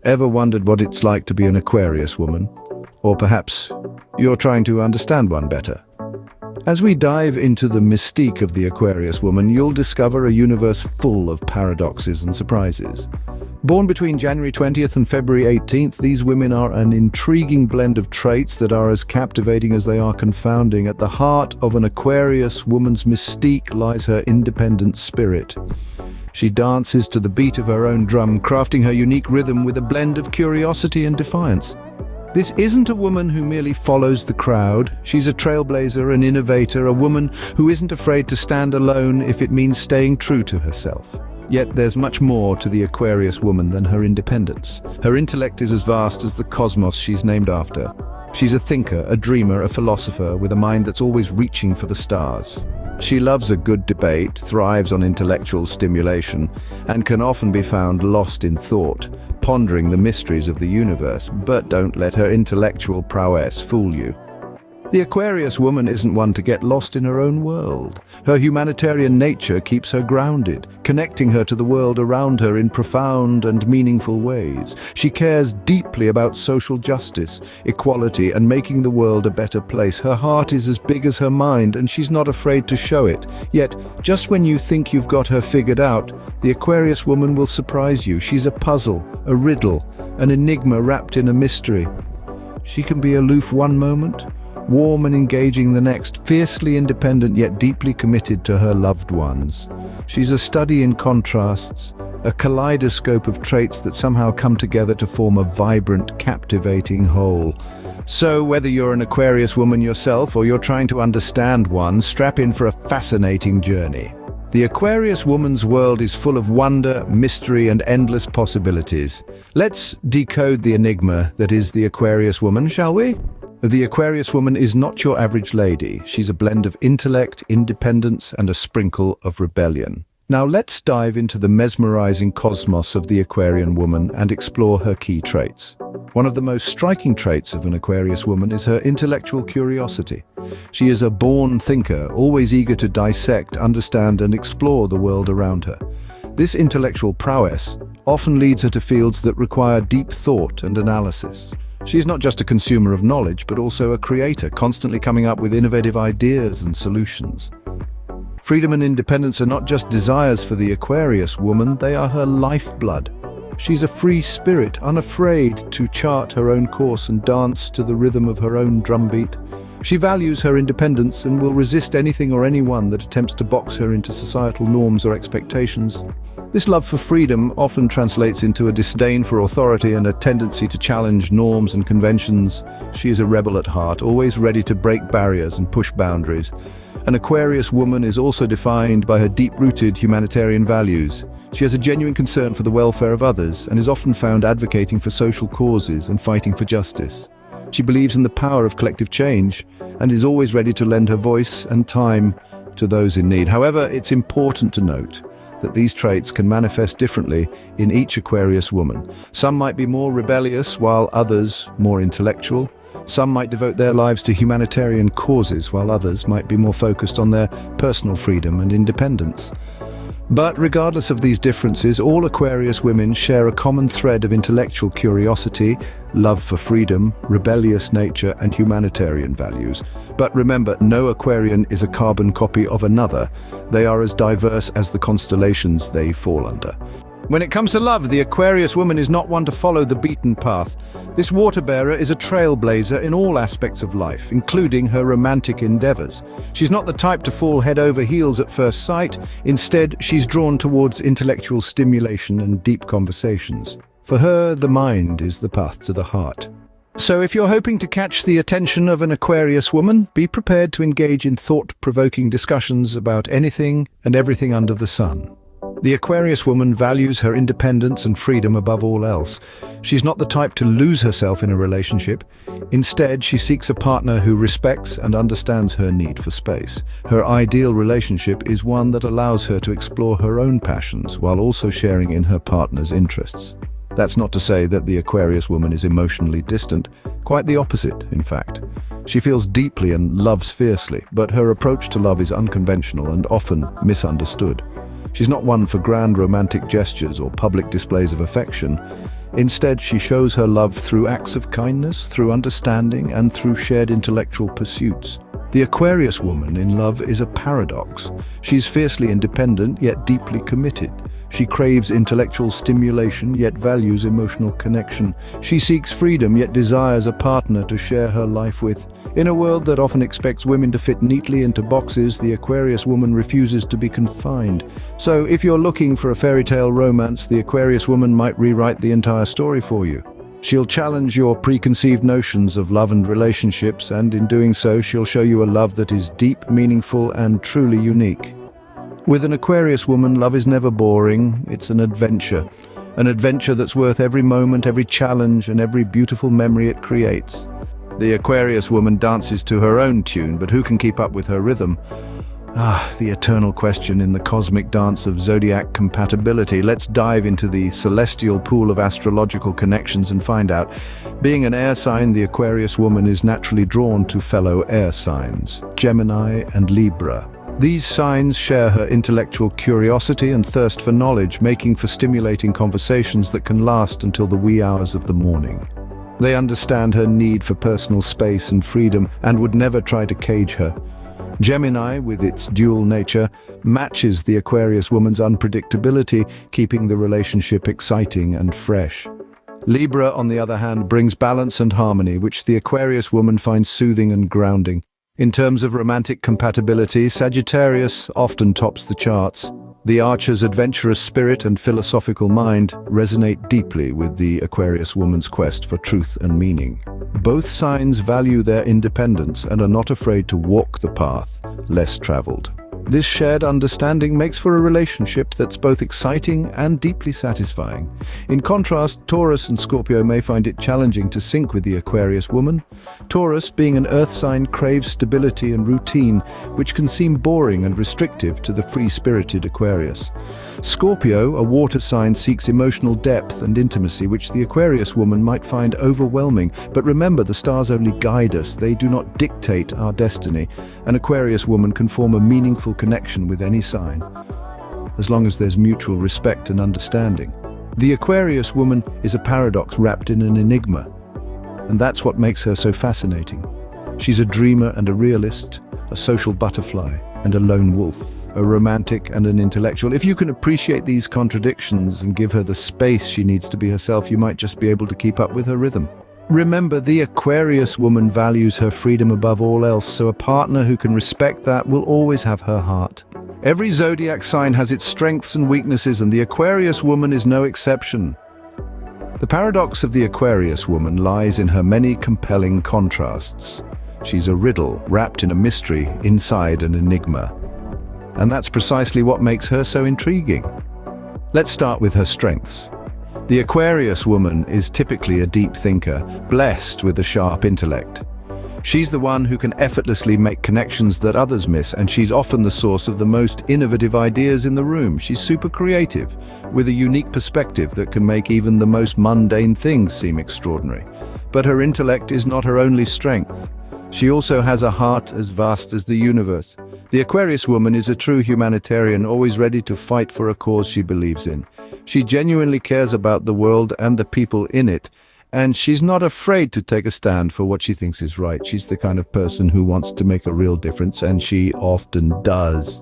Ever wondered what it's like to be an Aquarius woman? Or perhaps you're trying to understand one better? As we dive into the mystique of the Aquarius woman, you'll discover a universe full of paradoxes and surprises. Born between January 20th and February 18th, these women are an intriguing blend of traits that are as captivating as they are confounding. At the heart of an Aquarius woman's mystique lies her independent spirit. She dances to the beat of her own drum, crafting her unique rhythm with a blend of curiosity and defiance. This isn't a woman who merely follows the crowd. She's a trailblazer, an innovator, a woman who isn't afraid to stand alone if it means staying true to herself. Yet there's much more to the Aquarius woman than her independence. Her intellect is as vast as the cosmos she's named after. She's a thinker, a dreamer, a philosopher with a mind that's always reaching for the stars. She loves a good debate, thrives on intellectual stimulation, and can often be found lost in thought, pondering the mysteries of the universe. But don't let her intellectual prowess fool you. The Aquarius woman isn't one to get lost in her own world. Her humanitarian nature keeps her grounded, connecting her to the world around her in profound and meaningful ways. She cares deeply about social justice, equality, and making the world a better place. Her heart is as big as her mind, and she's not afraid to show it. Yet, just when you think you've got her figured out, the Aquarius woman will surprise you. She's a puzzle, a riddle, an enigma wrapped in a mystery. She can be aloof one moment, warm and engaging the next, fiercely independent yet deeply committed to her loved ones. She's a study in contrasts, a kaleidoscope of traits that somehow come together to form a vibrant, captivating whole. So whether you're an Aquarius woman yourself or you're trying to understand one, strap in for a fascinating journey. The Aquarius woman's world is full of wonder, mystery, and endless possibilities. Let's decode the enigma that is the Aquarius woman, shall we? The Aquarius woman is not your average lady. She's a blend of intellect, independence, and a sprinkle of rebellion. Now let's dive into the mesmerizing cosmos of the Aquarian woman and explore her key traits. One of the most striking traits of an Aquarius woman is her intellectual curiosity. She is a born thinker, always eager to dissect, understand, and explore the world around her. This intellectual prowess often leads her to fields that require deep thought and analysis. She's not just a consumer of knowledge, but also a creator, constantly coming up with innovative ideas and solutions. Freedom and independence are not just desires for the Aquarius woman, they are her lifeblood. She's a free spirit, unafraid to chart her own course and dance to the rhythm of her own drumbeat. She values her independence and will resist anything or anyone that attempts to box her into societal norms or expectations. This love for freedom often translates into a disdain for authority and a tendency to challenge norms and conventions. She is a rebel at heart, always ready to break barriers and push boundaries. An Aquarius woman is also defined by her deep-rooted humanitarian values. She has a genuine concern for the welfare of others and is often found advocating for social causes and fighting for justice. She believes in the power of collective change and is always ready to lend her voice and time to those in need. However, it's important to note that these traits can manifest differently in each Aquarius woman. Some might be more rebellious, while others more intellectual. Some might devote their lives to humanitarian causes, while others might be more focused on their personal freedom and independence. But regardless of these differences, all Aquarius women share a common thread of intellectual curiosity, love for freedom, rebellious nature, and humanitarian values. But remember, no Aquarian is a carbon copy of another. They are as diverse as the constellations they fall under. When it comes to love, the Aquarius woman is not one to follow the beaten path. This water-bearer is a trailblazer in all aspects of life, including her romantic endeavors. She's not the type to fall head over heels at first sight. Instead, she's drawn towards intellectual stimulation and deep conversations. For her, the mind is the path to the heart. So if you're hoping to catch the attention of an Aquarius woman, be prepared to engage in thought-provoking discussions about anything and everything under the sun. The Aquarius woman values her independence and freedom above all else. She's not the type to lose herself in a relationship. Instead, she seeks a partner who respects and understands her need for space. Her ideal relationship is one that allows her to explore her own passions while also sharing in her partner's interests. That's not to say that the Aquarius woman is emotionally distant. Quite the opposite, in fact. She feels deeply and loves fiercely, but her approach to love is unconventional and often misunderstood. She's not one for grand romantic gestures or public displays of affection. Instead, she shows her love through acts of kindness, through understanding, and through shared intellectual pursuits. The Aquarius woman in love is a paradox. She's fiercely independent, yet deeply committed. She craves intellectual stimulation, yet values emotional connection. She seeks freedom, yet desires a partner to share her life with. In a world that often expects women to fit neatly into boxes, the Aquarius woman refuses to be confined. So, if you're looking for a fairy tale romance, the Aquarius woman might rewrite the entire story for you. She'll challenge your preconceived notions of love and relationships, and in doing so, she'll show you a love that is deep, meaningful, and truly unique. With an Aquarius woman, love is never boring. It's an adventure that's worth every moment, every challenge, and every beautiful memory it creates. The Aquarius woman dances to her own tune, but who can keep up with her rhythm? The eternal question in the cosmic dance of zodiac compatibility. Let's dive into the celestial pool of astrological connections and find out. Being an air sign, the Aquarius woman is naturally drawn to fellow air signs, Gemini and Libra. These signs share her intellectual curiosity and thirst for knowledge, making for stimulating conversations that can last until the wee hours of the morning. They understand her need for personal space and freedom and would never try to cage her. Gemini, with its dual nature, matches the Aquarius woman's unpredictability, keeping the relationship exciting and fresh. Libra, on the other hand, brings balance and harmony, which the Aquarius woman finds soothing and grounding. In terms of romantic compatibility, Sagittarius often tops the charts. The Archer's adventurous spirit and philosophical mind resonate deeply with the Aquarius woman's quest for truth and meaning. Both signs value their independence and are not afraid to walk the path less traveled. This shared understanding makes for a relationship that's both exciting and deeply satisfying. In contrast, Taurus and Scorpio may find it challenging to sync with the Aquarius woman. Taurus, being an earth sign, craves stability and routine, which can seem boring and restrictive to the free-spirited Aquarius. Scorpio, a water sign, seeks emotional depth and intimacy, which the Aquarius woman might find overwhelming. But remember, the stars only guide us, they do not dictate our destiny. An Aquarius woman can form a meaningful connection with any sign, as long as there's mutual respect and understanding. The Aquarius woman is a paradox wrapped in an enigma, and that's what makes her so fascinating. She's a dreamer and a realist, a social butterfly and a lone wolf, a romantic and an intellectual. If you can appreciate these contradictions and give her the space she needs to be herself, you might just be able to keep up with her rhythm. Remember, the Aquarius woman values her freedom above all else, so a partner who can respect that will always have her heart. Every zodiac sign has its strengths and weaknesses, and the Aquarius woman is no exception. The paradox of the Aquarius woman lies in her many compelling contrasts. She's a riddle wrapped in a mystery inside an enigma. And that's precisely what makes her so intriguing. Let's start with her strengths. The Aquarius woman is typically a deep thinker, blessed with a sharp intellect. She's the one who can effortlessly make connections that others miss, and she's often the source of the most innovative ideas in the room. She's super creative, with a unique perspective that can make even the most mundane things seem extraordinary. But her intellect is not her only strength. She also has a heart as vast as the universe. The Aquarius woman is a true humanitarian, always ready to fight for a cause she believes in. She genuinely cares about the world and the people in it, and she's not afraid to take a stand for what she thinks is right. She's the kind of person who wants to make a real difference, and she often does.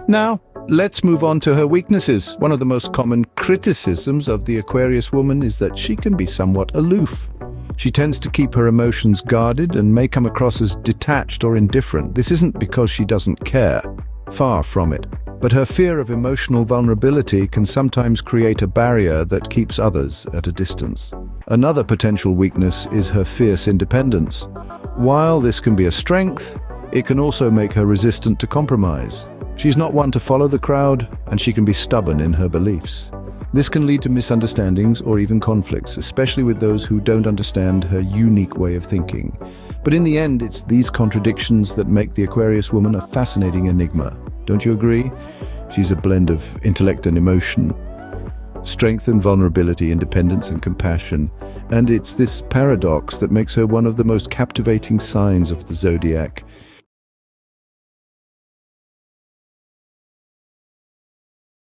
Now, let's move on to her weaknesses. One of the most common criticisms of the Aquarius woman is that she can be somewhat aloof. She tends to keep her emotions guarded and may come across as detached or indifferent. This isn't because she doesn't care. Far from it. But her fear of emotional vulnerability can sometimes create a barrier that keeps others at a distance. Another potential weakness is her fierce independence. While this can be a strength, it can also make her resistant to compromise. She's not one to follow the crowd, and she can be stubborn in her beliefs. This can lead to misunderstandings or even conflicts, especially with those who don't understand her unique way of thinking. But in the end, it's these contradictions that make the Aquarius woman a fascinating enigma. Don't you agree? She's a blend of intellect and emotion, strength and vulnerability, independence and compassion. And it's this paradox that makes her one of the most captivating signs of the zodiac.